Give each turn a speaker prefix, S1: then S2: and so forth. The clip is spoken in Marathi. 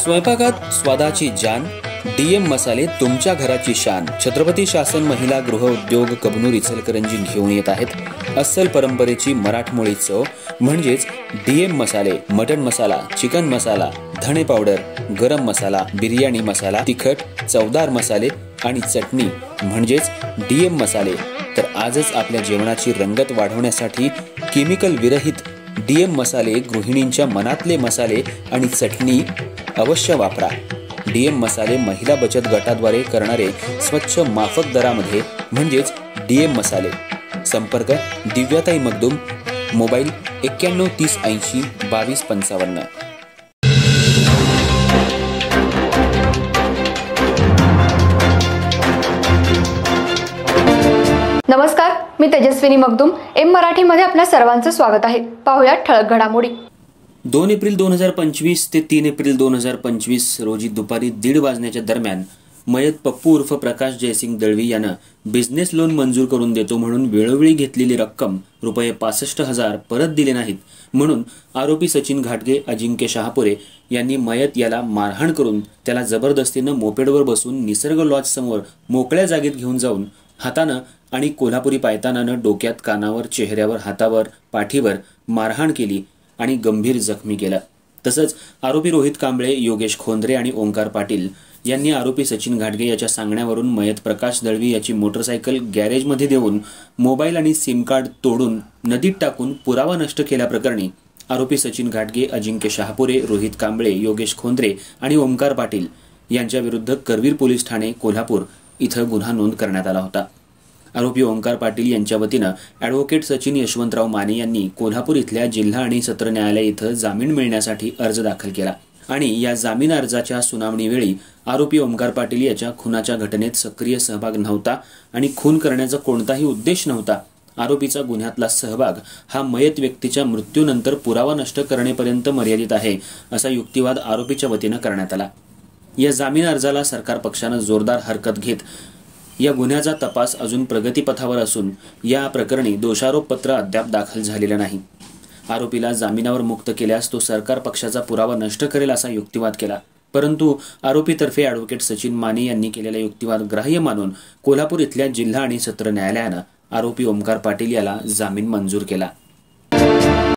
S1: स्वयंपाकात स्वादाची जान, डीएम मसाले तुमच्या घराची शान. छत्रपती शासन महिला गृह उद्योग कबनूर इचलकरंजी घेऊन येत आहेत अस्सल परंपरेची मराठमोळी चव म्हणजेच डीएम मसाले. मटन मसाला, चिकन मसाला, धणे पावडर, गरम मसाला, बिर्याणी मसाला, तिखट चवदार मसाले आणि चटणी म्हणजेच डीएम मसाले. तर आजच आपल्या जेवणाची रंगत वाढवण्यासाठी केमिकल विरहित डीएम मसाले, गृहिणींच्या मनातले मसाले आणि चटणी अवश्य वापरा. डीएम मसाले महिला बचत गटाद्वारे करणारे स्वच्छ माफक दरामध्ये म्हणजेच डीएम मसाले. संपर्क दिव्याताई मगदूम, मोबाईल 91 30 80 22 55.
S2: नमस्कार, मी तेजस्विनी मगदूम. एम मराठीमध्ये आपल्या सर्वांचं स्वागत आहे. पाहूया ठळक घडामोडी.
S1: 2 एप्रिल 2025 ते 3 एप्रिल 2025 रोजी दुपारी 1:30 वाजण्याच्या दरम्यान मयत पप्पू उर्फ प्रकाश जयसिंग दळवी यानं बिझनेस लोन मंजूर करून देतो म्हणून वेळोवेळी घेतलेली रक्कम रुपये 65,000 परत दिले नाहीत म्हणून आरोपी सचिन घाटगे, अजिंक्य शहापुरे यांनी मयत याला मारहाण करून त्याला जबरदस्तीनं मोपेडवर बसून निसर्ग लॉज समोर मोकळ्या जागेत घेऊन जाऊन हातानं आणि कोल्हापुरी पायतानानं डोक्यात, कानावर, चेहऱ्यावर, हातावर, पाठीवर मारहाण केली आणि गंभीर जखमी केलं. तसंच आरोपी रोहित कांबळे, योगेश खोंद्रे आणि ओंकार पाटील यांनी आरोपी सचिन घाटगे याच्या सांगण्यावरून मयत प्रकाश दळवी याची मोटरसायकल गॅरेजमध्ये देऊन मोबाईल आणि सिम कार्ड तोडून नदीत टाकून पुरावा नष्ट केल्याप्रकरणी आरोपी सचिन घाटगे, अजिंक्य शहापुरे, रोहित कांबळे, योगेश खोंद्रे आणि ओंकार पाटील यांच्या विरुद्ध करवीर पोलीस ठाणे कोल्हापूर इथं गुन्हा नोंद करण्यात आला होता. आरोपी ओंकार पाटील यांच्या वतीनं ॲडव्होकेट सचिन यशवंतराव माने यांनी कोल्हापूर इथल्या जिल्हा आणि सत्र न्यायालय इथं जामीन मिळण्यासाठी अर्ज दाखल केला आणि या जामीन अर्जाच्या सुनावणीवेळी आरोपी ओंकार पाटील याच्या खुनाच्या घटनेत सक्रिय सहभाग नव्हता आणि खून करण्याचा कोणताही उद्देश नव्हता. आरोपीचा गुन्ह्यातला सहभाग हा मयत व्यक्तीच्या मृत्यूनंतर पुरावा नष्ट करण्यापर्यंत मर्यादित आहे असा युक्तिवाद आरोपीच्या वतीनं करण्यात आला. या जामीन अर्जाला सरकार पक्षानं जोरदार हरकत घेत या गुन्ह्याचा तपास अजून प्रगतीपथावर असून या प्रकरणी दोषारोपपत्र अद्याप दाखल झालेलं नाही. आरोपीला जामिनावर मुक्त केल्यास तो सरकार पक्षाचा पुरावा नष्ट करेल असा युक्तिवाद केला, परंतु आरोपीतर्फे ॲडव्होकेट सचिन माने यांनी केलेला युक्तिवाद ग्राह्य मानून कोल्हापूर इथल्या जिल्हा आणि सत्र न्यायालयानं आरोपी ओंकार पाटील याला जामीन मंजूर केला.